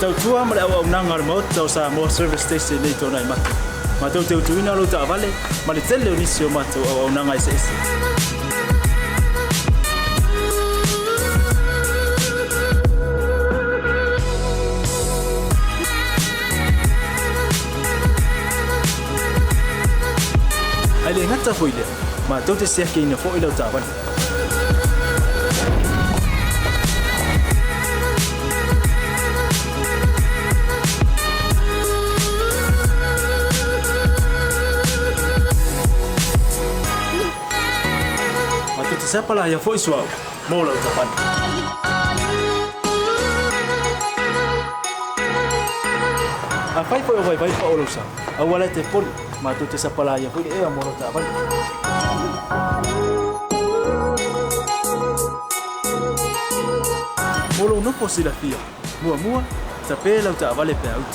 tau tua ma le au nanga le mo tau sa mo service station nei tona I matu. Ma tau te utuina lo ta vale ma le tele o nisi o matu au nanga ese ese. Ai le ngata foi le ma tau te sia ke ina fo ilo ta vale. Siapa lah yang voice wow, mau lah ucapan. Apa itu yang baik pak ulusa? Awalnya telepon, matu siapa lah yang voice mau lah ucapan. Mulu no posilah dia, mua tapi lah ucapan lebih out.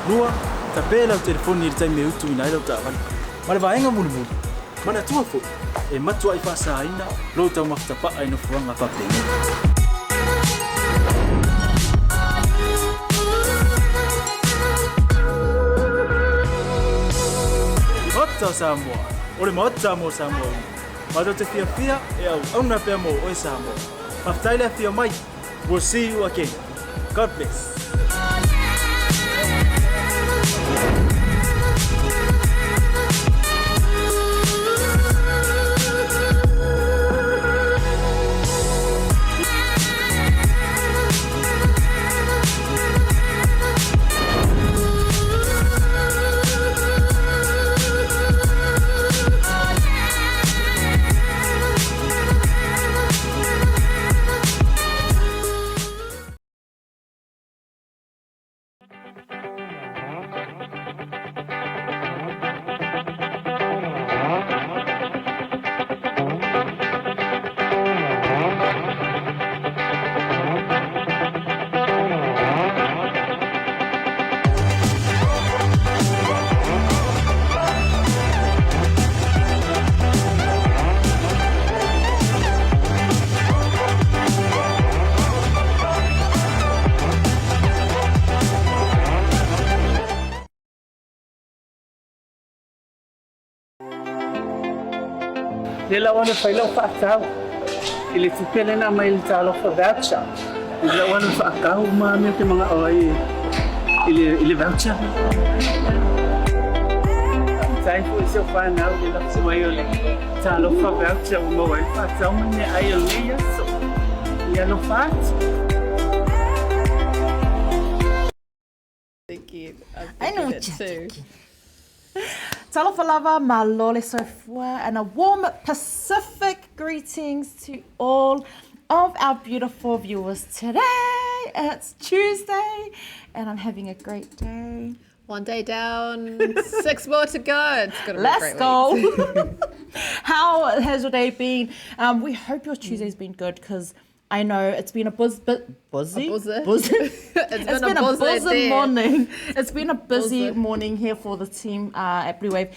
Mua tapi lah telepon ni time out tu inai lah ucapan. Malah bayang mulu. Mana tua fu? Matua I fasa ina, lo tau maktapa ai no fuanga papeni. Mata Samoa, ole mata mo Samoa. Mata te fia au na pe mo o Samoa. Aftaila fia mai. We'll see you again. God bless. Nella wana faila whaakau, ili tupele na mai ili talo whawaucha. Nella wana whaakau ma me te mga oi, ili voucher. Tai fu iso whanau ili lakse mai ole talo whawaucha o mawai whaakau mane ai o leia so. Ia no whaat. I know too. Talofa lava, malole sofua, and a warm Pacific greetings to all of our beautiful viewers today. It's Tuesday, and I'm having a great day. One day down, 6 more to go. It's gonna be Let's a great go. week. How has your day been? We hope your Tuesday's been good because I know it's been a busy. It's been a busy morning. It's been a busy morning here for the team at Blue Wave.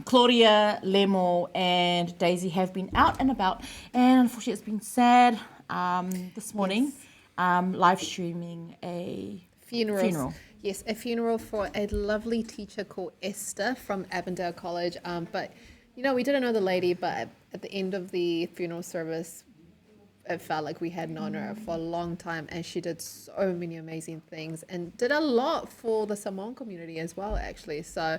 Claudia, Lemo, and Daisy have been out and about, and unfortunately, it's been sad. This morning, live streaming a funeral. Yes, a funeral for a lovely teacher called Esther from Avondale College. But you know, we didn't know the lady, but at the end of the funeral service, it felt like we had known her for a long time, and she did so many amazing things and did a lot for the Samoan community as well, actually. So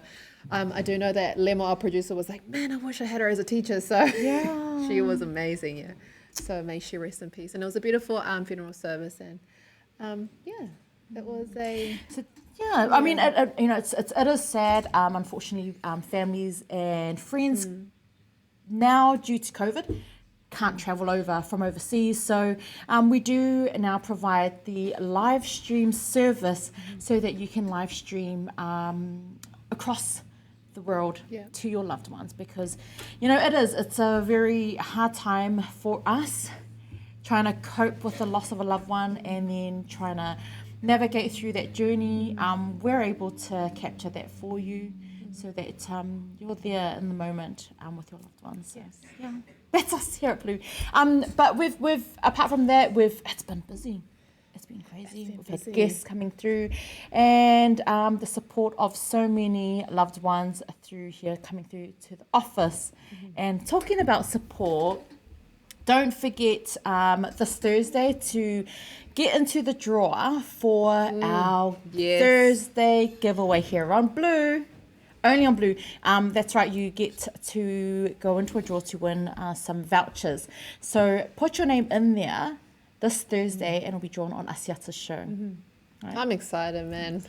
I do know that Lemo, our producer, was like, man, I wish I had her as a teacher. So yeah. She was amazing, yeah. So may she rest in peace. And it was a beautiful funeral service, and it was a... Yeah, I mean, it is sad. Unfortunately, families and friends now, due to COVID, can't travel over from overseas. So we do now provide the live stream service so that you can live stream across the world to your loved ones, because, you know, it's a very hard time for us trying to cope with the loss of a loved one and then trying to navigate through that journey. We're able to capture that for you so that you're there in the moment with your loved ones. Yes. Yeah, that's us here at Blue. But we've apart from that, it's been busy. It's been crazy. been We've busy. had guests coming through, and the support of so many loved ones through here, coming through to the office. And talking about support, don't forget this Thursday to get into the draw for our yes. Thursday giveaway here on Blue. Only on Blue. That's right, you get to go into a draw to win some vouchers. So put your name in there this Thursday and it'll be drawn on Asiata's show. Right. I'm excited, man.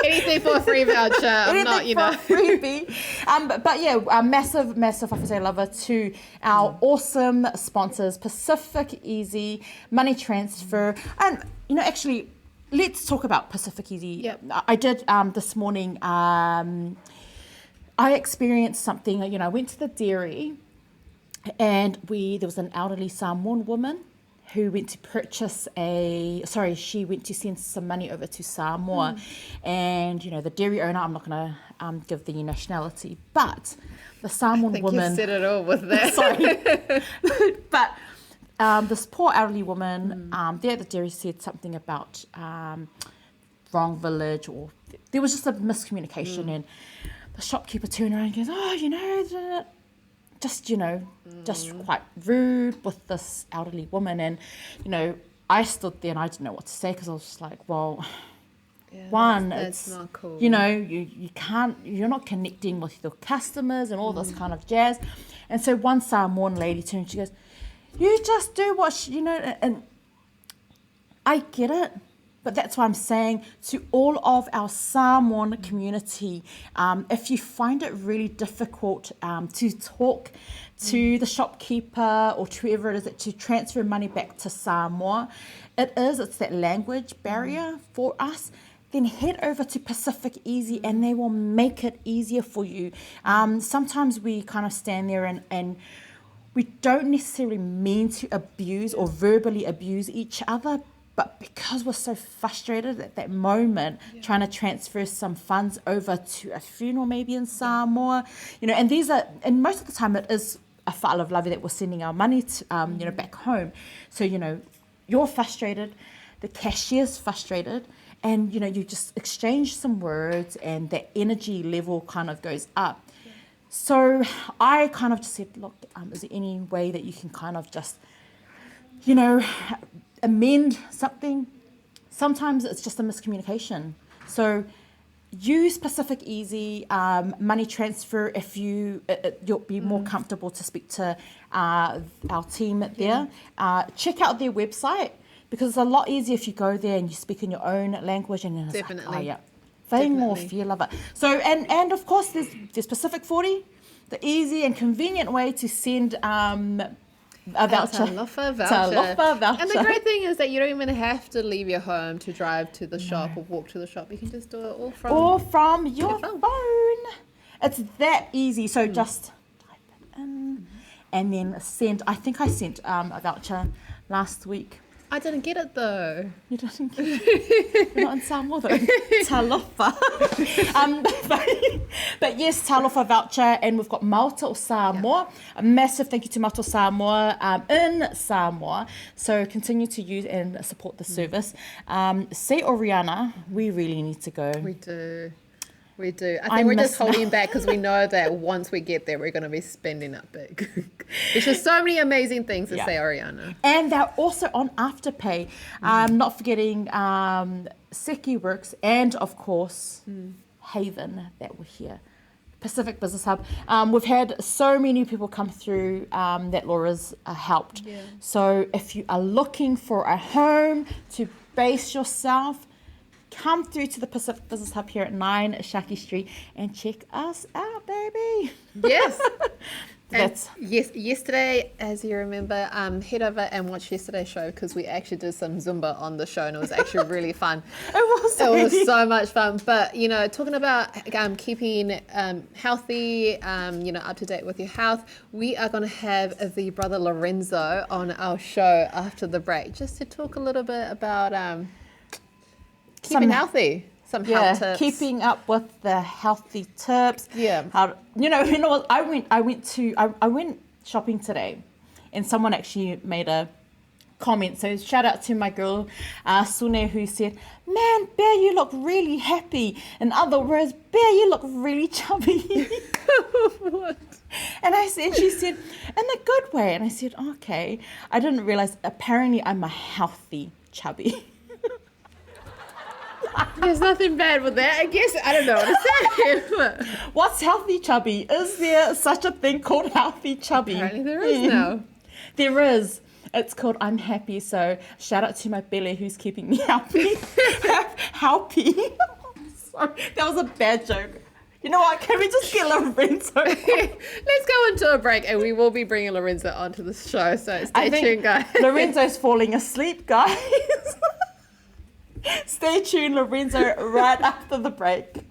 Anything for a free voucher. I'm not, you know. Freebie. But yeah, a massive Whawhasei lover to our awesome sponsors, Pacific Easy, Money Transfer. And, you know, actually, let's talk about Pacific Easy. Yep. I did this morning, I experienced something, you know, I went to the dairy and there was an elderly Samoan woman who went to she went to send some money over to Samoa. And, you know, the dairy owner, I'm not going to give the nationality, but the Samoan woman... You said it all with that. Sorry. But this poor elderly woman there at the dairy said something about wrong village, or there was just a miscommunication, and the shopkeeper turned around and goes, oh, you know... just quite rude with this elderly woman. And, you know, I stood there and I didn't know what to say because I was just like, well, that's not cool. You know, you can't, you're not connecting with your customers and all this kind of jazz. And so one Samoan lady turned and she goes, you just do what, you know, and I get it. But that's why I'm saying to all of our Samoan community, if you find it really difficult to talk to the shopkeeper or to whoever it is to transfer money back to Samoa, it's that language barrier for us, then head over to Pacific Easy and they will make it easier for you. Sometimes we kind of stand there and we don't necessarily mean to abuse or verbally abuse each other, but because we're so frustrated at that moment, trying to transfer some funds over to a funeral maybe in Samoa, you know, and most of the time it is a fa'ala of love that we're sending our money to, you know, back home. So, you know, you're frustrated, the cashier's frustrated, and, you know, you just exchange some words and that energy level kind of goes up. So I kind of just said, look, is there any way that you can kind of just, you know, amend something? Sometimes it's just a miscommunication. So use Pacific Easy money transfer if you'll be more comfortable to speak to our team there. Check out their website because it's a lot easier if you go there and you speak in your own language and it's Definitely. like, oh yeah, way more feel of it. So and of course there's Pacific 40, the easy and convenient way to send a voucher. Talofa voucher. Talofa voucher. And the great thing is that you don't even have to leave your home to drive to the shop or walk to the shop. You can just do it all from your phone. It's that easy. So just type it in and then send. I think I sent a voucher last week. I didn't get it though. You didn't get it? We're not in Samoa though. Talofa. But yes, Talofa voucher, and we've got Maota o Samoa. A massive thank you to Maota o Samoa in Samoa. So continue to use and support the service. Say Oriana, we really need to go. We do. I think we're just holding back because we know that once we get there, we're going to be spending it big. There's just so many amazing things to say, Oriana. And they're also on Afterpay. Not forgetting Seki Works and, of course, Haven that were here. Pacific Business Hub. We've had so many people come through that Laura's helped. Yeah. So if you are looking for a home to base yourself, come through to the Pacific Business Hub here at 9 Shaki Street and check us out, baby. Yes. Yesterday, as you remember, head over and watch yesterday's show because we actually did some Zumba on the show and it was actually really fun. It was so much fun. But, you know, talking about keeping healthy, you know, up to date with your health, we are going to have the brother Lorenzo on our show after the break just to talk a little bit about keeping healthy. Some health tips. Keeping up with the healthy tips. Yeah. You know, I went shopping today, and someone actually made a comment. So shout out to my girl Sune, who said, "Man, Pea, you look really happy." In other words, Pea, you look really chubby. What? And she said, "In a good way." And I said, "Okay." I didn't realize apparently I'm a healthy chubby. There's nothing bad with that. I guess I don't know what to say. What's healthy chubby? Is there such a thing called healthy chubby? Apparently there is now. There is. It's called I'm happy. So shout out to my belly who's keeping me healthy. Healthy. Sorry, that was a bad joke. You know what? Can we just get Lorenzo? Let's go into a break, and we will be bringing Lorenzo onto the show. So stay tuned, guys. Lorenzo's falling asleep, guys. Stay tuned, Lorenzo, right after the break.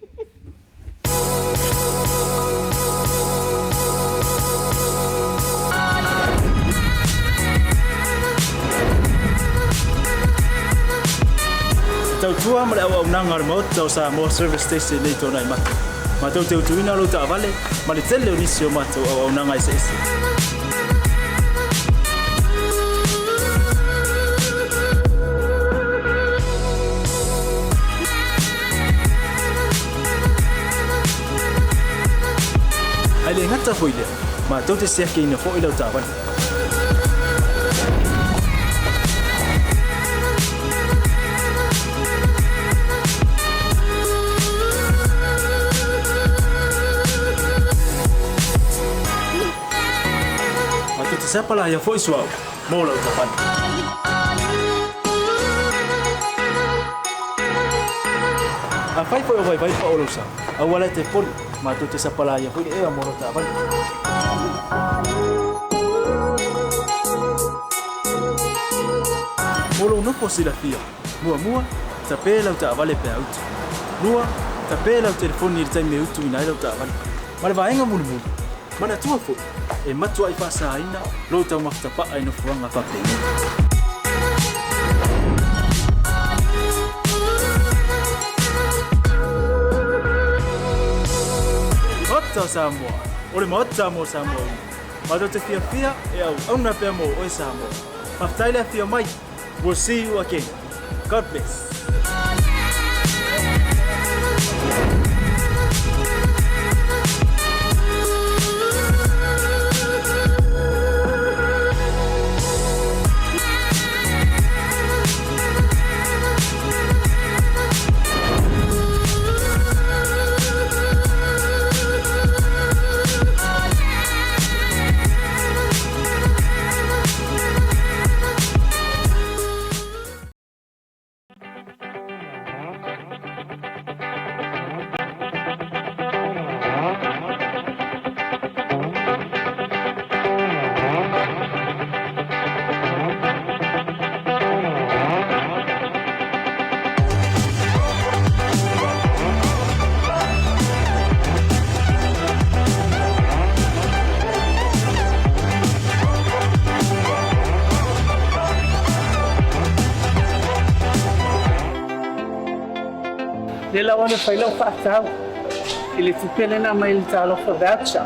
Tau tua ma le au nanga remote tau sa mo service station nei tona I mata. Ma tau te utuina lo ta vale ma le tele o nisi o mata au nanga ese ese. Ai le ngata foile ma tau te sia ke ina fo ilo ta vale. Siapa lah yang voice wow mau lah ucapan. Apa itu yang baik pak urusan? Awalnya telepon, matu siapa lah yang voice mau lah ucapan. Mulu no posilah dia. Mua tapi lau tak vale Pea out. Mua tapi lau telefon ni time out ina lau tak vale. Mana baenga mulu. Mana tua fo e matua I fasa ina lo tau maftapa ai no fuanga pape. Ota Samoa, ole mota mo Samoa. Mato te fia e au na Pea mo o Samoa. Aftaila fia mai. We'll see you again. God bless. Nila wana whailau whaatau. I le tupele na mai le talo wha-voucher.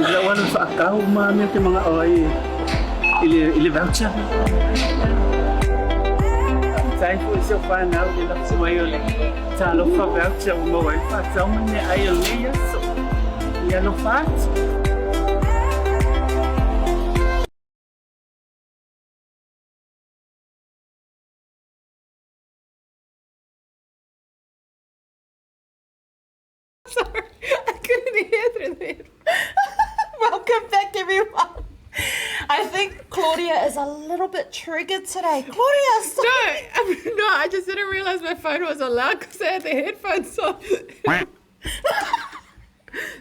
Nila wana whaakau maa mea te mga oi. I le voucher. Tai fu isio whanau le laksu mai o le talo wha-voucher o mawai whaatau mane ai o le yaso. Ia no whaatu. Sorry, I couldn't hear through the headphones. Welcome back, everyone. I think Claudia is a little bit triggered today. Claudia, stop. No, I just didn't realize my phone was on loud because I had the headphones on.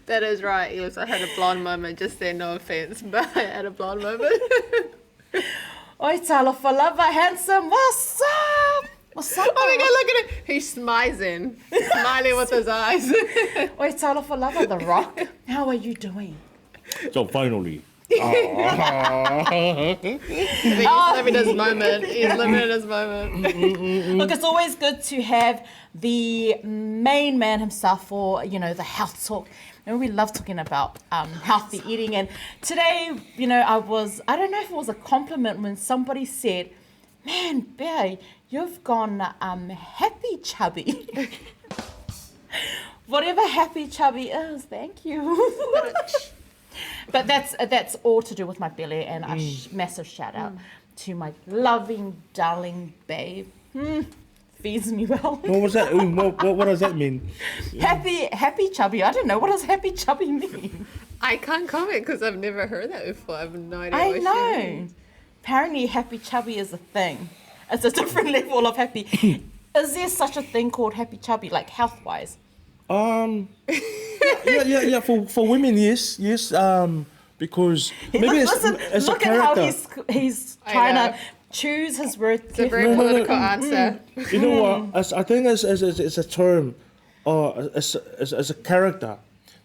That is right, Elis. I had a blonde moment just there, no offense, but I had a blonde moment. Oi, talofa lava, handsome. What's up? What's up? Oh my God, look at it. He's smiling with his eyes. Oi, talofa lava, The Rock. How are you doing? So finally. He's living his moment. He's living his moment. Look, it's always good to have the main man himself for, the health talk. And we love talking about healthy eating. And today, I don't know if it was a compliment when somebody said, Man, Bear, you've gone happy chubby. Whatever happy chubby is, thank you. But that's all to do with my belly, and a massive shout out to my loving, darling babe. Feeds me well. What was that? What does that mean? Happy chubby. I don't know. What does happy chubby mean? I can't comment because I've never heard that before. I have no idea I what she know. means. Apparently, happy chubby is a thing. It's a different level of happy. Is there such a thing called happy chubby, like health-wise? Yeah. For women, yes. Because maybe Listen, it's look a at how character. he's I trying know. to choose his words. It's a very No. political answer. You know what? I think it's a term, or as a character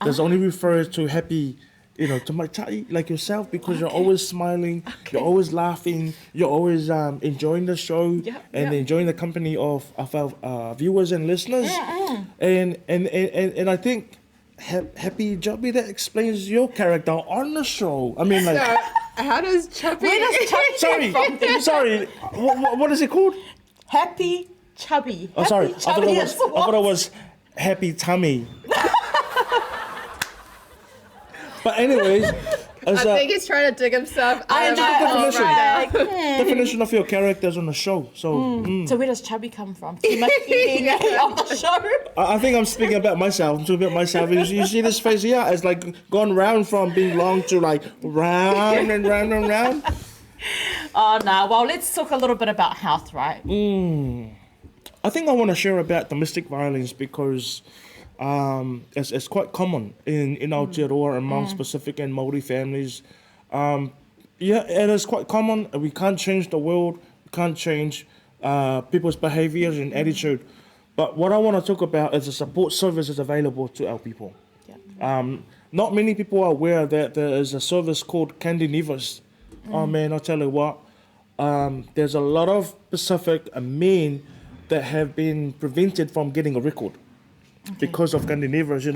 that's only referred to happy, to my like yourself, because you're always smiling, you're always laughing, you're always enjoying the show and enjoying the company of our viewers and listeners. And I think happy Chubby, that explains your character on the show. I mean, like. So, how does chubby? Where does chubby come from? Sorry. What is it called? Happy chubby. Oh, sorry. Happy chubby is I thought it was happy tummy. But anyways, I think he's trying to dig himself I out of know, the hole definition. right now. definition of your characters on the show. So So where does chubby come from? Too much eating on the show. I think I'm speaking about myself. I'm talking about myself. You see this face here? It's like gone round from being long to like round and round and round. Oh no. Well, let's talk a little bit about health, right? I think I want to share about domestic violence because it's quite common in Aotearoa amongst Pacific and Māori families. It is quite common. We can't change the world. We can't change people's behaviours and attitude. But what I want to talk about is the support services available to our people. Not many people are aware that there is a service called Candy Nevers. Oh man, I'll tell you what. There's a lot of Pacific men that have been prevented from getting a record because of Candy Nevers.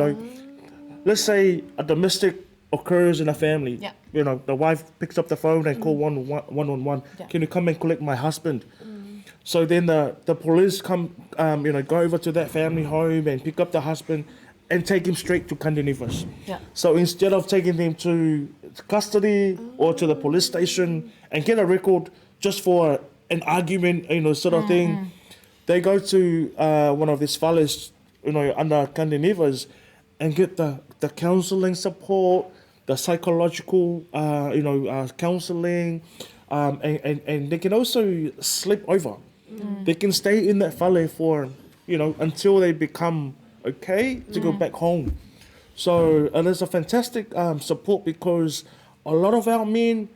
Let's say a domestic occurs in a family. The wife picks up the phone and call 111. Can you come and collect my husband? So then the police come, go over to that family home and pick up the husband and take him straight to Candy Nevers. So instead of taking them to custody or to the police station and get a record just for an argument, sort of thing, they go to one of these fellas, under Candy Nevers and get the counselling support, the psychological, counselling, and they can also sleep over. They can stay in that valley for, until they become okay to go back home. So there's a fantastic support because a lot of our men,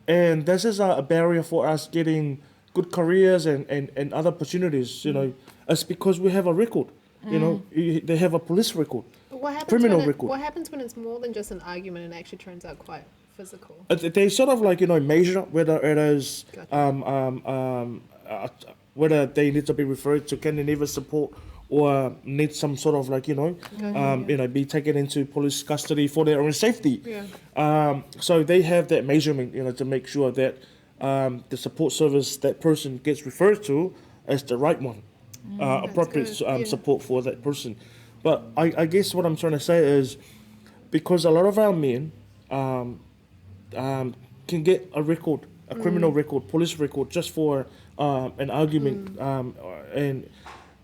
and this is a barrier for us getting good careers and other opportunities, it's because we have a record. They have a police record, criminal record. What happens when it's more than just an argument and actually turns out quite physical? They sort of measure whether it is whether they need to be referred to Candy Nevers support or need some sort of be taken into police custody for their own safety. So they have that measurement, to make sure that the support service that person gets referred to is the right one. Appropriate support for that person. But I guess what I'm trying to say is because a lot of our men can get a record, a criminal record, police record, just for an argument, and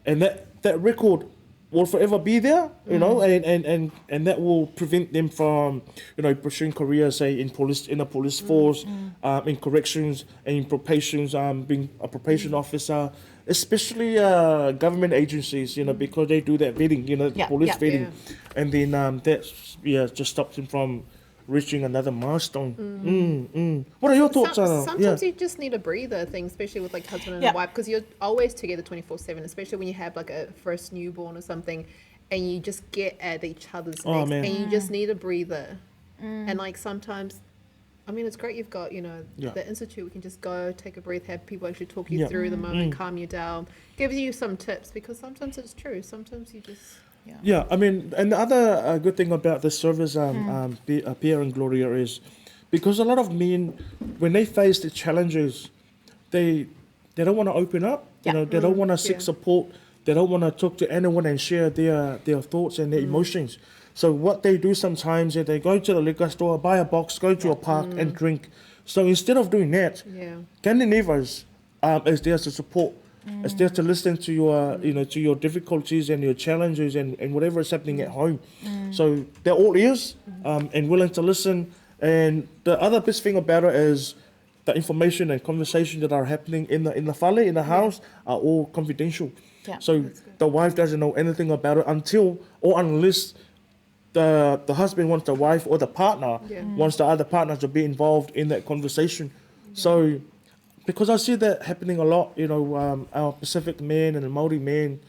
that record will forever be there, and that will prevent them from, pursuing careers, say in a police force, in corrections, and in probations, being a probation officer, especially government agencies, because they do that vetting, police vetting, and then that just stops them from reaching another milestone. What are your thoughts on that? Sometimes you just need a breather thing, especially with husband and wife, because you're always together 24/7, especially when you have a first newborn or something, and you just get at each other's necks, and you just need a breather. And sometimes, it's great you've got the institute. We can just go take a breath, have people actually talk you through the moment, calm you down, give you some tips, because sometimes it's true. Sometimes you just and the other good thing about this service, Pea and Claudia, is because a lot of men, when they face the challenges, they they don't want to open up. Yeah. You know, they don't want to seek support. They don't want to talk to anyone and share their thoughts and their emotions. So what they do sometimes is they go to the liquor store, buy a box, go to a park and drink. So instead of doing that, Candy Neighbours is there to support. It's there to listen to your, to your difficulties and your challenges and whatever is happening at home. So they're all ears and willing to listen. And the other best thing about it is the information and conversation that are happening in the whale, in the house, are all confidential. Yeah. So the wife doesn't know anything about it until or unless the husband wants the wife or the partner wants the other partner to be involved in that conversation. So because I see that happening a lot, our Pacific men and the Māori men,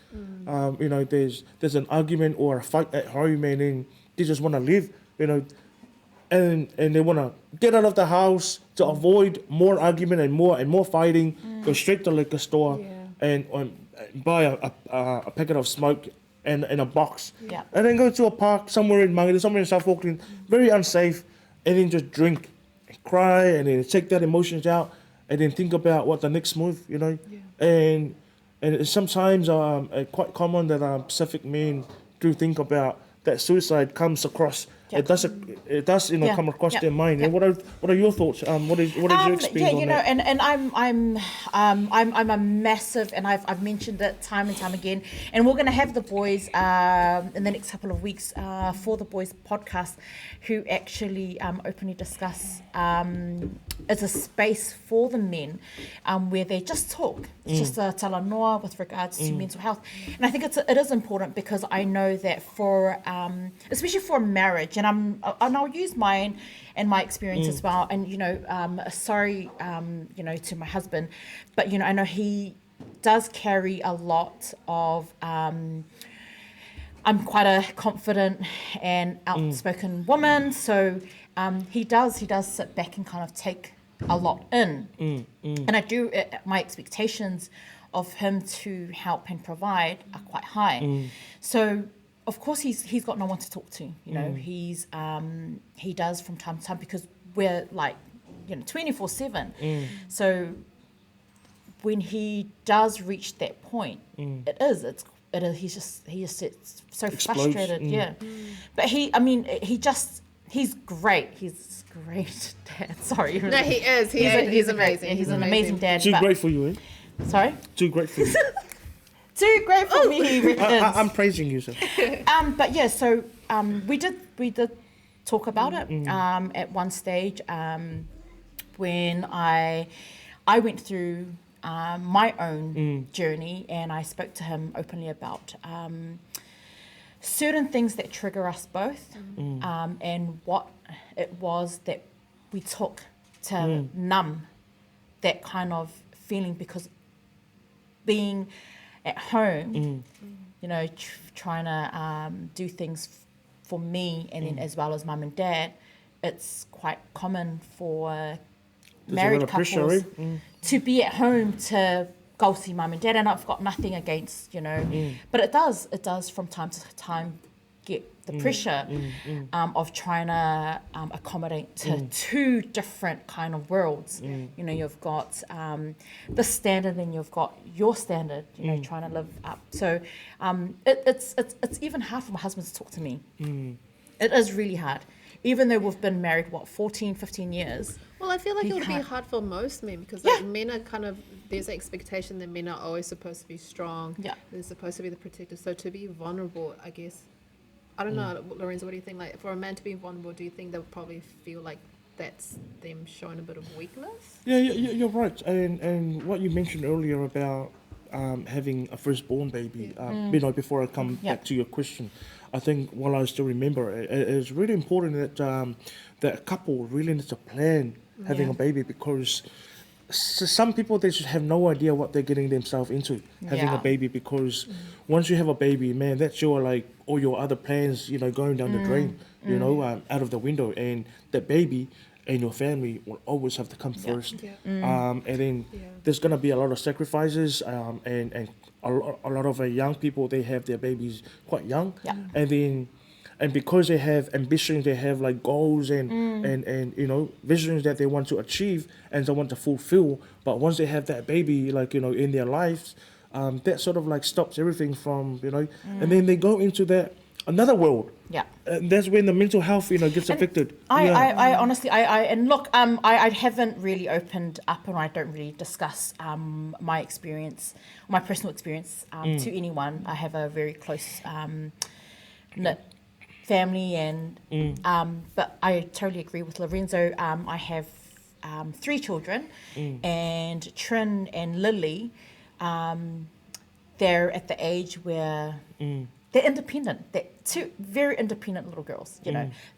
there's an argument or a fight at home and then they just want to leave, and they want to get out of the house to avoid more argument and more fighting, go straight to the liquor store and buy a packet of smoke and a box, and then go to a park somewhere in Māori, somewhere in South Auckland, very unsafe, and then just drink and cry and then take that emotions out and then think about what the next move, and it's sometimes quite common that Pacific men do think about that suicide comes across. It does come across their mind. And what are your thoughts? What is your experience on that? And I'm a massive, and I've mentioned it time and time again. And we're going to have the boys in the next couple of weeks for the boys podcast, who actually openly discuss. It's a space for the men where they just talk. It's just a talanoa with regards to mental health. And I think it is important because I know that for, especially for marriage, and I'll use mine and my experience as well. And, sorry, to my husband, but, I know he does carry a lot of, I'm quite a confident and outspoken woman. So he does sit back and kind of take a lot in. And I do, my expectations of him to help and provide are quite high. So of course he's got no one to talk to, he's he does from time to time because we're like 24/7. So when he does reach that point, he's just so frustrated. But he's great. He's great dad. Sorry. No, he is. He's amazing. He's an amazing dad. Too great for you, eh? Sorry? Too great for you. Too great for me, he really is. I'm praising you, sir. But yeah, so we did talk about it at one stage when I went through my own journey, and I spoke to him openly about certain things that trigger us both, and what it was that we took to numb that kind of feeling, because being at home, trying to do things for me and then as well as mum and dad, it's quite common for married couples to be at home to go see mum and dad, and I've got nothing against, but it does from time to time get the pressure of trying to accommodate to two different kind of worlds. You've got the standard and you've got your standard, trying to live up. So it's even hard for my husband to talk to me. It is really hard. Even though we've been married, 14, 15 years. Well, I feel like it would be hard for most men because men are kind of, there's an expectation that men are always supposed to be strong. Yeah. They're supposed to be the protector. So to be vulnerable, I guess, I don't know, Lorenzo, what do you think? Like, for a man to be vulnerable, do you think they would probably feel like that's them showing a bit of weakness? Yeah, you're right. And what you mentioned earlier about having a firstborn baby, before I come back to your question, I think while I still remember, it's really important that a couple really needs to plan having a baby, because some people, they just have no idea what they're getting themselves into having a baby, because once you have a baby, man, that's all your other plans, going down the drain, out of the window, and that baby and your family will always have to come first. And then there's going to be a lot of sacrifices, and a lot of young people, they have their babies quite young, and then And because they have ambitions, they have like goals and visions that they want to achieve and they want to fulfill. But once they have that baby, like, in their lives, that sort of like stops everything from, and then they go into that another world. Yeah. And that's when the mental health, gets affected. I honestly, and look, I haven't really opened up, and I don't really discuss my experience, my personal experience to anyone. I have a very close knit family, and but I totally agree with Lorenzo. I have 3 children, and Trin and Lily, they're at the age where they're independent. They're 2 very independent little girls,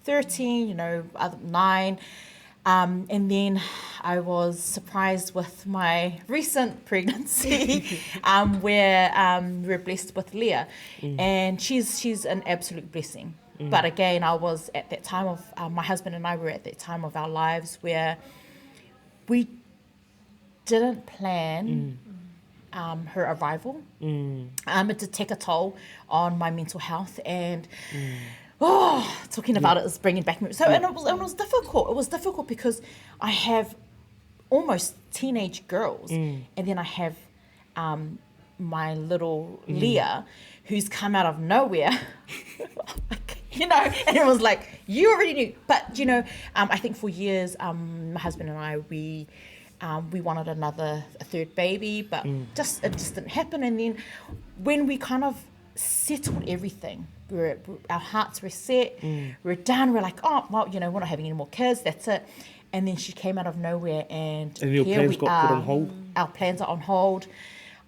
13, other 9. And then I was surprised with my recent pregnancy, where we're blessed with Leah, and she's an absolute blessing. But again, I was at that time of, my husband and I were at that time of our lives where we didn't plan her arrival. It did take a toll on my mental health, and talking about it is bringing back me. So, and it was difficult. It was difficult because I have almost teenage girls, and then I have my little Leah, who's come out of nowhere. And it was like, you already knew. But, I think for years, my husband and I, we wanted a 3rd baby, but it just didn't happen. And then when we kind of settled everything, our hearts were set, we're done, we're like, oh, well, we're not having any more kids, that's it. And then she came out of nowhere, and your here plans we got are. put on hold? Our plans are on hold.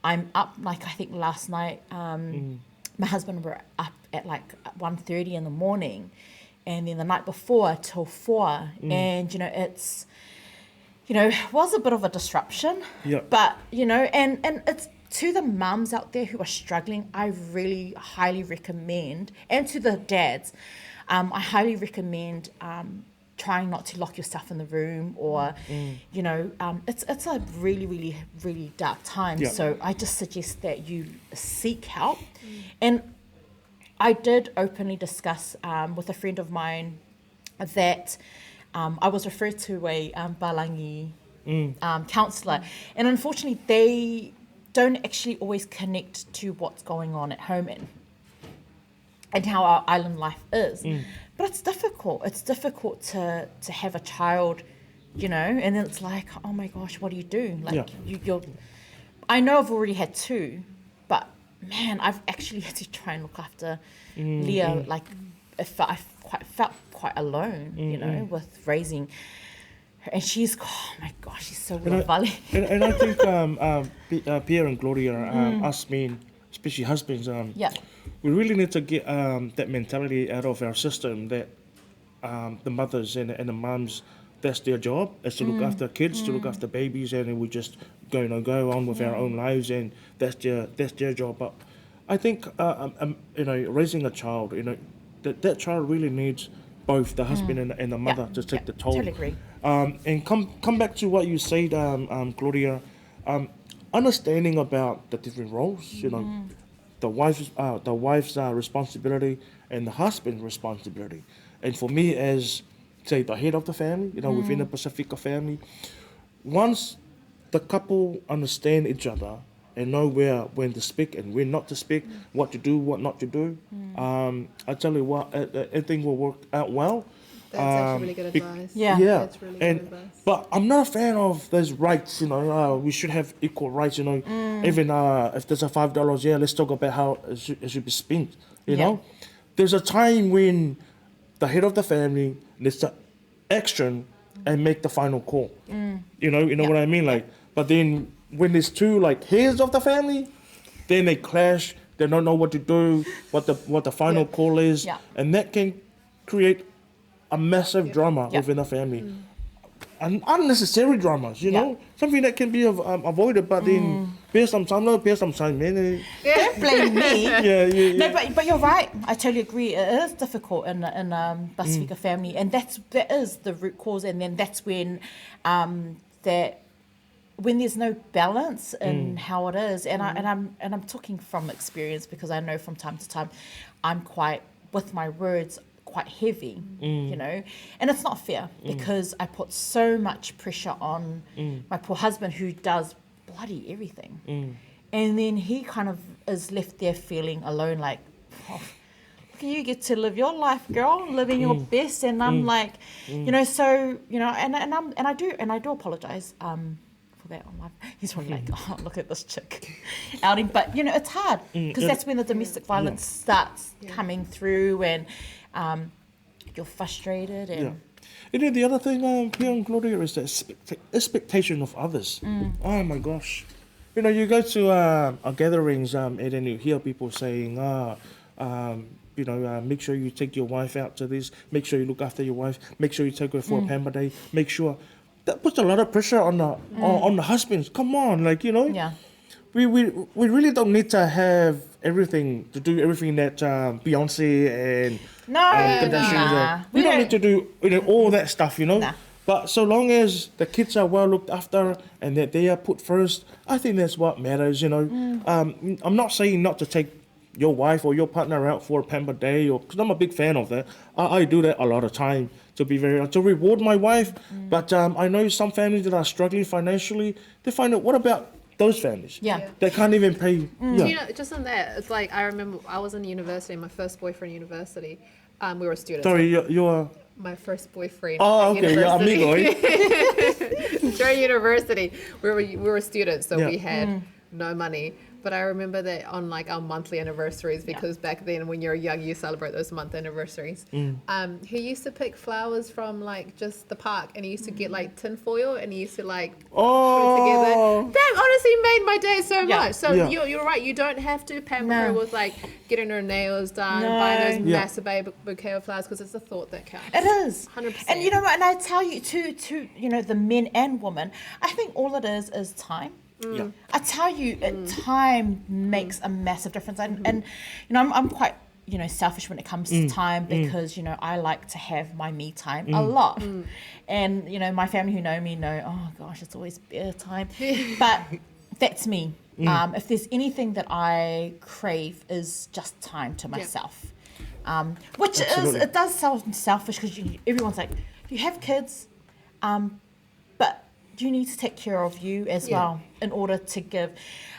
I'm up, like, I think last night, my husband were up at like 1:30 in the morning, and then the night before till 4, and it's, was a bit of a disruption. Yeah. But and it's to the mums out there who are struggling, I really highly recommend, and to the dads, I highly recommend trying not to lock yourself in the room, or it's a really, really, really dark time. Yeah. So I just suggest that you seek help. And I did openly discuss with a friend of mine that I was referred to a Balangi counsellor, and unfortunately they don't actually always connect to what's going on at home and how our island life is. But it's difficult. It's difficult to have a child, and then it's like, oh my gosh, what do you do? Like, you're. I know I've already had 2, but man, I've actually had to try and look after Leah. Like, I felt quite alone, with raising her. And she's, oh my gosh, she's so lovely. And I think Pea and Claudia, us men, especially husbands, we really need to get that mentality out of our system that the mothers and the mums, that's their job, is to look after kids, to look after babies, and then we just go on with our own lives, and that's their job. But I think raising a child, that child really needs both the husband and the mother to take the toll. Totally agree. And come back to what you said, Claudia, understanding about the different roles, the wife's responsibility and the husband's responsibility. And for me, as say the head of the family, within the Pacifica family, once the couple understand each other and know when to speak and when not to speak, what to do, what not to do, I tell you what, everything will work out well. That's actually really good advice. Yeah. That's really good advice. But I'm not a fan of those rights, we should have equal rights, even if there's a $5, let's talk about how it should be spent, There's a time when the head of the family needs to action and make the final call. You know what I mean? Like, but then when there's 2 like heads of the family, then they clash, they don't know what to do, what the final call is, and that can create a massive drama within the family. And unnecessary dramas, something that can be avoided, but then pay some time, man. Don't blame me. Yeah. No, but you're right. I totally agree. It is difficult in Pacifica family, and that is the root cause. And then that's when when there's no balance in how it is, and I'm talking from experience, because I know from time to time I'm quite with my words quite heavy, you know, and it's not fair because I put so much pressure on my poor husband who does bloody everything. And then he kind of is left there feeling alone, like, oh, you get to live your life, girl, living your best. And I'm like, you know, so, you know, and I do apologize for that on live. He's probably like, oh, look at this chick outing. But, you know, it's hard because that's when the domestic violence starts coming through and you're frustrated. And You know, the other thing, Pea and Claudia, is the expectation of others. Oh my gosh. You know, you go to gatherings and then you hear people saying, you know, make sure you take your wife out to this, make sure you look after your wife, make sure you take her for a pamper day, make sure. That puts a lot of pressure on the husbands. Come on, like, you know. yeah. We really don't need to have everything, to do everything that Beyonce and Kardashian we don't need to do, you know, all that stuff, you know. Nah. But so long as the kids are well looked after and that they are put first, I think that's what matters, you know. I'm not saying not to take your wife or your partner out for a pamper day, or because I'm a big fan of that. I do that a lot of time to reward my wife. But I know some families that are struggling financially. They find out, what about those families? Yeah. They can't even pay. You know, just on that, it's like I remember I was in university, my first boyfriend in university. We were students. Sorry, you're. My first boyfriend. Oh, at okay, yeah, amigo. During university, we were students, so we had no money. But I remember that on like our monthly anniversaries, because back then when you're young, you celebrate those month anniversaries. He used to pick flowers from like just the park, and he used to get like tin foil, and he used to like put it together. That honestly made my day so much. So you're right. You don't have to pamper her with like getting her nails done, buying those massive bouquet of flowers, because it's the thought that counts. It is. 100%. And you know what, and I tell you to you know, the men and women, I think all it is time. I tell you, time makes a massive difference. And you know, I'm quite, you know, selfish when it comes to time, because, you know, I like to have my me time a lot. And, you know, my family who know me know, oh gosh, it's always bear time. But that's me. If there's anything that I crave is just time to myself. Which Absolutely. it does sound selfish, because everyone's like, you have kids, but you need to take care of you as well in order to give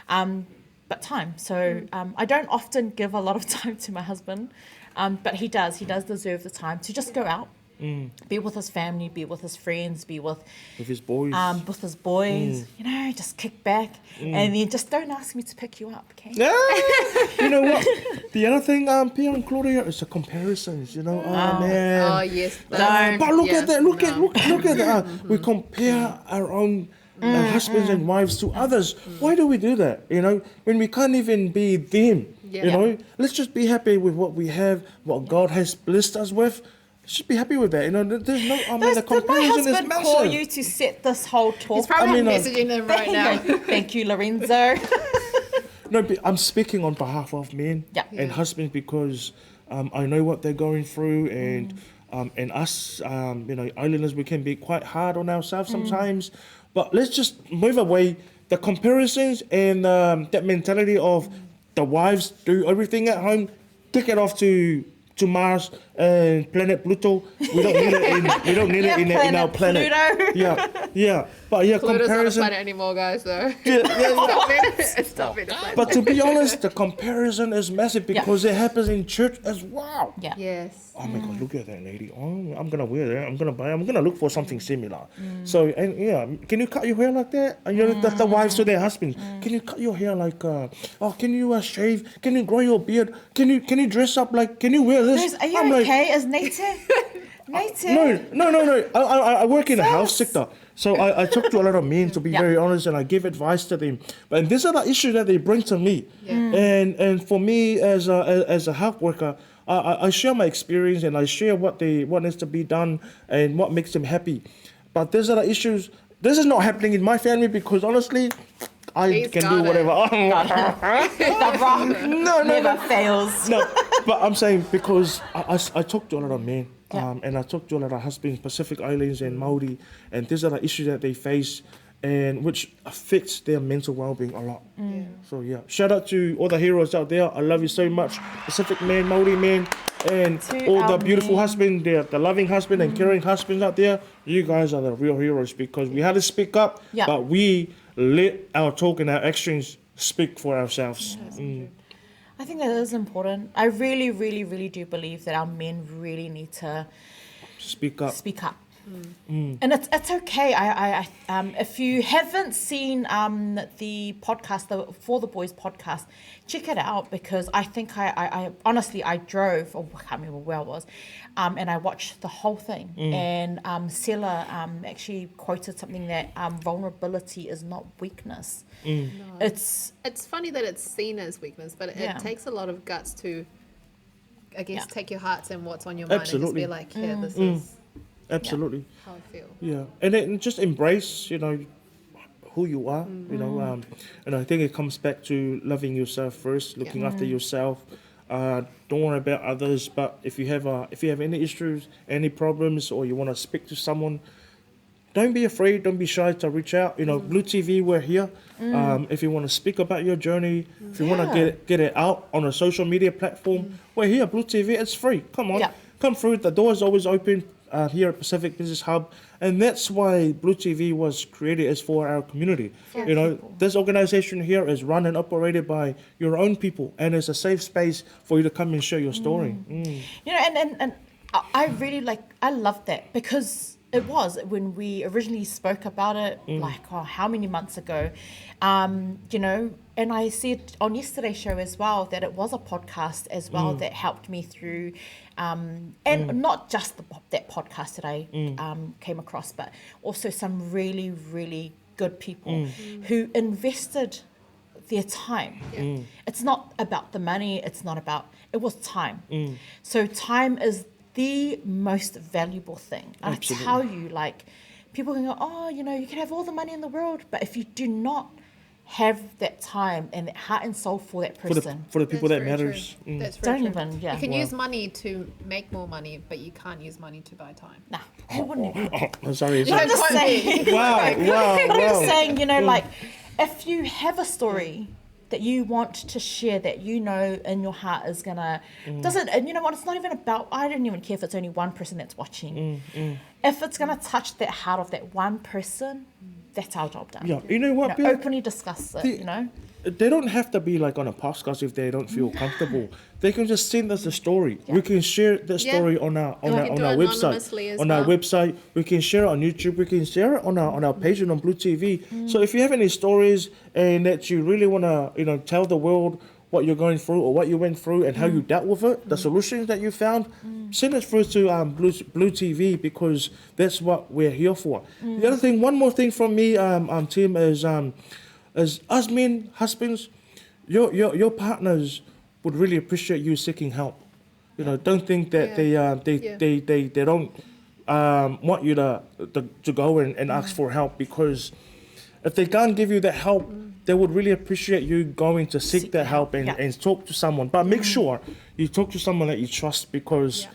but time. So I don't often give a lot of time to my husband, but he does deserve the time to just go out, be with his family, be with his friends, be with his boys. You know, just kick back and then just don't ask me to pick you up, okay? You know what? The other thing, Pea and Claudia, is the comparisons. You know, oh man. Oh yes. But look at that! Look at that! We compare our own husbands and wives to others. Why do we do that? You know, when we can't even be them. You know, let's just be happy with what we have, what God has blessed us with. Just be happy with that. You know, there's no. I mean, the Did my comparison is husband massive. call you to set this whole talk? He's probably I mean, messaging them right now. Thank you, Lorenzo. No, but I'm speaking on behalf of men and husbands, because I know what they're going through, and us, you know, islanders, we can be quite hard on ourselves sometimes. But let's just move away the comparisons and that mentality of the wives do everything at home. Take it off to Mars and planet Pluto. We don't need it. We don't need it in our planet. Pluto. But yeah, Pluto's not a comparison. planet anymore, guys. Though. Stop it. But to be honest, the comparison is massive, because it happens in church as well. Yeah. Yes. Oh my God, look at that lady. Oh, I'm gonna wear that. I'm gonna look for something similar. So, and can you cut your hair like that? And you know, that's the wives to their husbands. Can you cut your hair like? Can you shave? Can you grow your beard? Can you dress up like? Can you wear this? Are you I'm like, okay? Is native? Native? No. I work in the health sector. So I talk to a lot of men, to be very honest, and I give advice to them. But these are the issues that they bring to me. And for me, as a health worker, I share my experience, and I share what needs to be done and what makes them happy. But these are the issues. This is not happening in my family, because honestly, I can do whatever. The wrong never fails. No, but I'm saying, because I talk to a lot of men. And I talk to a lot of husbands, Pacific Islands and Maori, and these are the issues that they face. and which affects their mental well-being a lot. So yeah, shout out to all the heroes out there. I love you so much, Pacific man, Māori man, and To all the our beautiful men. husband, the loving husband and caring husbands out there. You guys are the real heroes because we had to speak up, Yeah. but we let our talk and our actions speak for ourselves. I think that is important. I really, really, really do believe that our men really need to Speak up. speak up. And it's okay. I if you haven't seen the podcast, the For the Boys podcast, check it out because I think I honestly I drove, or I can't remember where I was, and I watched the whole thing. And Sela actually quoted something that vulnerability is not weakness. It's funny that it's seen as weakness, but Yeah. it takes a lot of guts to, I guess, Yeah. take your hearts and what's on your mind Absolutely. and just be like, yeah, this is Absolutely. how I feel. Yeah, and then just embrace, who you are. And I think it comes back to loving yourself first, looking after yourself. Don't worry about others. But if you have any issues, any problems, or you want to speak to someone, don't be afraid. Don't be shy to reach out. Blue TV, we're here. If you want to speak about your journey, if you want to get it out on a social media platform, we're here. Blue TV, it's free. Come on, Yeah. come through. The door is always open. Here at Pacific Business Hub, and that's why Blue TV was created, is for our community. This organization here is run and operated by your own people, and it's a safe space for you to come and share your story. and I really I love that because it was when we originally spoke about it, how many months ago, and I said on yesterday's show as well that it was a podcast as well that helped me through, and not just that podcast that I came across, but also some really, really good people who invested their time. It's not about the money, it was time. So time is the most valuable thing. And Absolutely. I tell you, people can go, you can have all the money in the world, but if you do not have that time and that heart and soul for that person, For the people That's that very matters. true. That's very don't true. even, You can use money to make more money, but you can't use money to buy time. nah, you wouldn't. I'm sorry. I'm just saying. Wow. But I'm saying, if you have a story that you want to share, that in your heart is gonna and you know what, it's not even about, I don't even care if it's only one person that's watching. If it's gonna touch that heart of that one person, that's our job done. Yeah, you know what, Bill? Openly discuss it, They don't have to be on a podcast if they don't feel comfortable. They can just send us a story. We can share the story on our can do our anonymously website. as On our well. website, we can share it on YouTube. We can share it on our page and on Blue TV. So if you have any stories and that you really want to tell the world what you're going through or what you went through and how you dealt with it, the solutions that you found, send it through to Blue TV because that's what we're here for. The other thing, one more thing from me, Tim, is us men, husbands, your partners would really appreciate you seeking help. Don't think that they don't want you to go and ask for help, because if they can't give you that help, they would really appreciate you going to seek that help and talk to someone. But make sure you talk to someone that you trust, because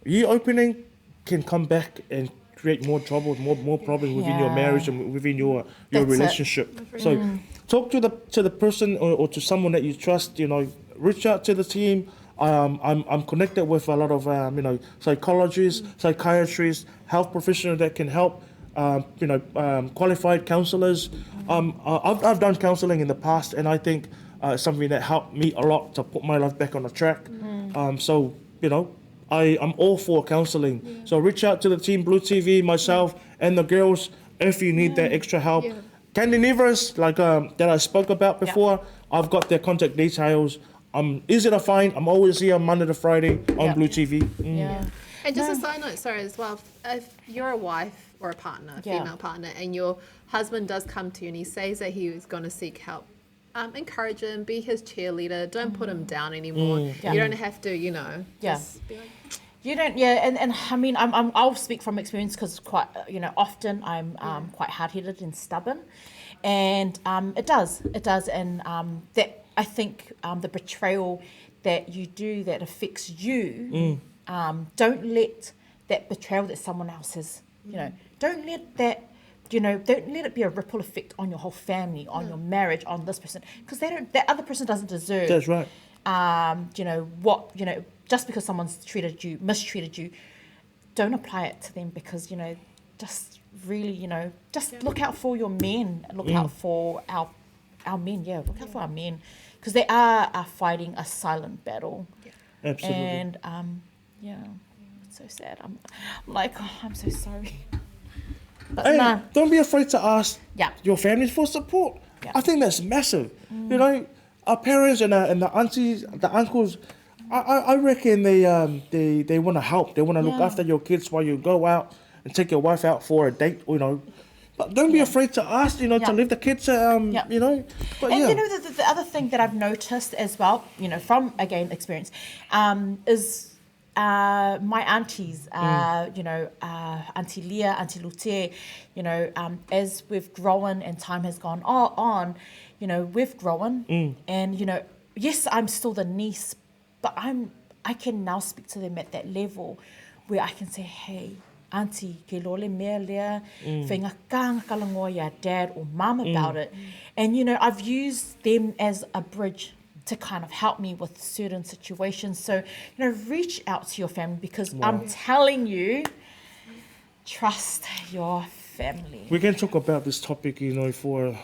you opening can come back and create more trouble, more problems within your marriage and within your That's relationship. So talk to the person or to someone that you trust. Reach out to the team. I'm connected with a lot of psychologists, psychiatrists, health professionals that can help. Qualified counselors. I've done counseling in the past, and I think it's something that helped me a lot to put my life back on the track. I'm all for counseling. So reach out to the team, Blue TV, myself, and the girls if you need that extra help. Candy Nevers, that I spoke about before, I've got their contact details. Easy to find. I'm always here Monday to Friday on Blue TV. And just a side note, sorry, as well, if you're a wife or a partner, a female partner, and your husband does come to you and he says that he is going to seek help, encourage him, be his cheerleader, don't put him down anymore. You don't have to, just be like... You don't, and I mean, I'll speak from experience because quite, often I'm quite hard-headed and stubborn, and it does, and that I think the betrayal that you do that affects you, don't let that betrayal that someone else has, don't let that don't let it be a ripple effect on your whole family, on your marriage, on this person, because that other person doesn't deserve. That's right. Just because someone's mistreated you, don't apply it to them, because, just really, just look out for your men, look out for our men, look out for our men, because they are fighting a silent battle. Yeah. Absolutely. And, it's so sad. I'm like, I'm so sorry. But Hey, no. don't be afraid to ask Yeah. your family for support. Yeah. I think that's massive. Our parents and the aunties, the uncles, I reckon they want to help. They want to look after your kids while you go out and take your wife out for a date, But don't be afraid to ask, to leave the kids, But And the other thing that I've noticed as well, from, again, experience, is my aunties, Auntie Leah, Auntie Lute, as we've grown and time has gone on, we've grown, and, yes, I'm still the niece, but I can now speak to them at that level where I can say, hey, Auntie, ke lole mea lea, whenga kānga kalangoa ya dad or mum about it. And, I've used them as a bridge to kind of help me with certain situations. So, reach out to your family, because I'm telling you, trust your family. We can talk about this topic, for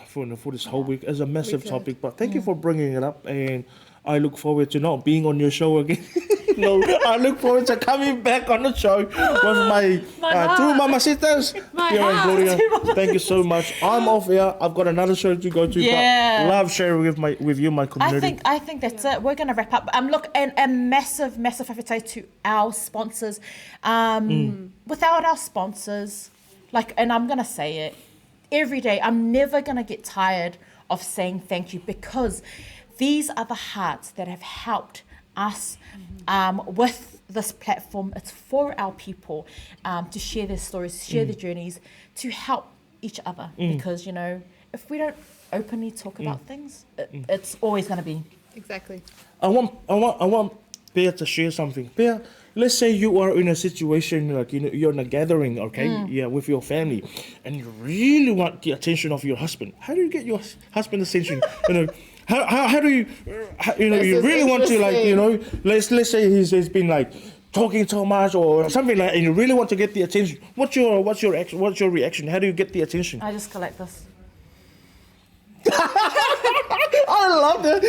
this whole week as a massive topic. But thank you for bringing it up, and I look forward to not being on your show again. I look forward to coming back on the show with my two mamacitas, Pea and Claudia. Thank you so much. I'm off air. I've got another show to go to. Yeah. But love sharing with you, my community. I think that's it. We're going to wrap up. Look, and a massive whawhitai to our sponsors. Without our sponsors, and I'm going to say it every day, I'm never going to get tired of saying thank you, because these are the hearts that have helped us with this platform. It's for our people to share their stories, share their journeys, to help each other. Because, if we don't openly talk about things, it's always going to be. Exactly. I want Pea to share something. Pea, let's say you are in a situation you're in a gathering, with your family, and you really want the attention of your husband. How do you get your husband's attention? How do you, you really want to let's say he's been talking too much or something and you really want to get the attention. What's your reaction? How do you get the attention? I just collect this. I love that.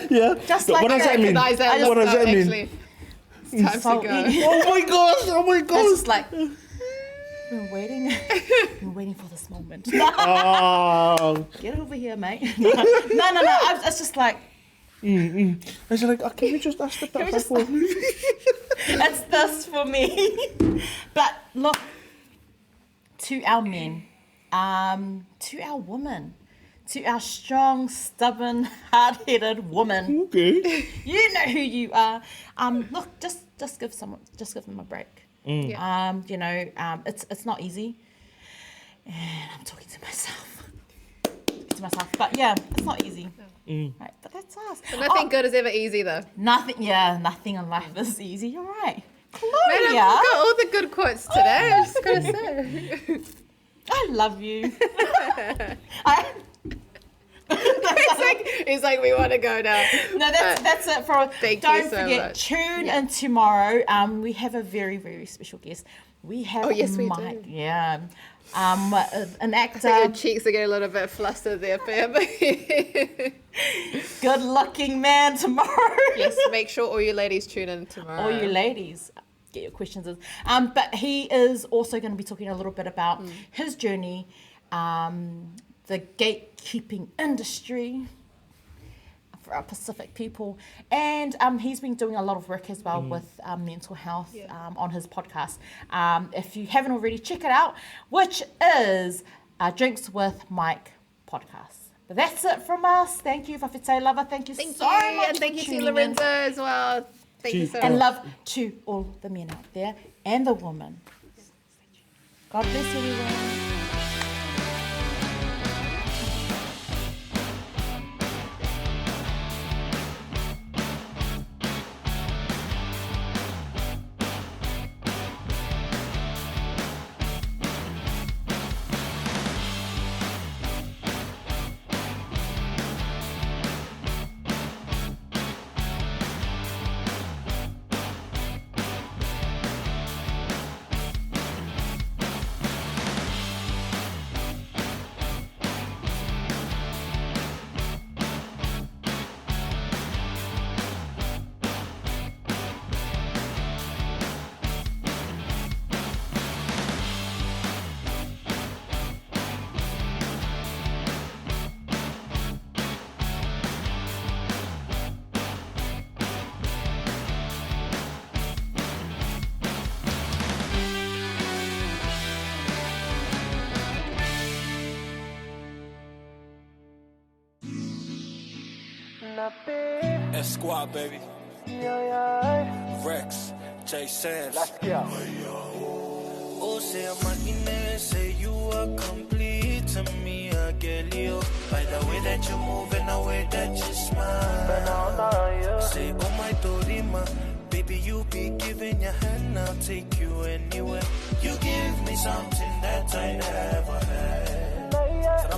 Yeah. Just like what does that mean? What does that mean? It's time So to go. easy. Oh my gosh! It's just been waiting for this moment. Oh. Get over here, mate. No. It's just I was like, can you just ask that for me? It's this for me. But look, to our men, to our women, to our strong, stubborn, hard-headed woman. Okay. You know who you are. Look, just give them a break. It's not easy. And I'm talking to myself. But yeah, it's not easy. Right, but that's us. But nothing good is ever easy, though. Nothing in life is easy. You're right. Man, Claudia, I've got all the good quotes today. I'm just gonna say. I love you. He's like, we want to go now. No, that's it for. Thank Don't you so forget, much. tune in tomorrow. We have a very, very special guest. We have yes, we Mike. do. Yeah. An actor. So your cheeks are getting a little bit flustered there, Pam. Good looking man tomorrow. Yes, make sure all you ladies tune in tomorrow. All you ladies, get your questions in. But he is also going to be talking a little bit about his journey, the gatekeeping industry for our Pacific people. And he's been doing a lot of work as well with mental health on his podcast. If you haven't already, check it out, which is Drinks with Mike podcast. But that's it from us. Thank you, Whawhitai Lover. Thank you so much. And for thank you to tuning in. Lorenzo as well. Thank you so much. And love to all the men out there and the women. God bless everyone. Squad, baby. Rex, J Sands. Let's go. Oh, say I'm say you are complete to me, I get you. By the way that you move and the way that you smile. Say, oh my Dorima, baby, you be giving your hand, I'll take you anywhere. You give me something that I never had.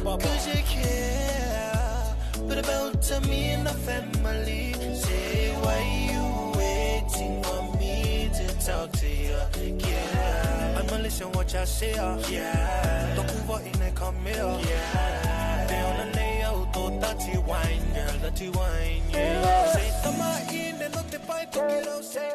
Cause you care, but about to me and the family. Say, why you waiting on me to talk to you? Yeah, I'ma listen what y'all say. Yeah, don't move out in the come here. Yeah, they on the layout, oh, dirty wine, girl, dirty wine. Yeah, say, come on in and not the fight to get out. Say,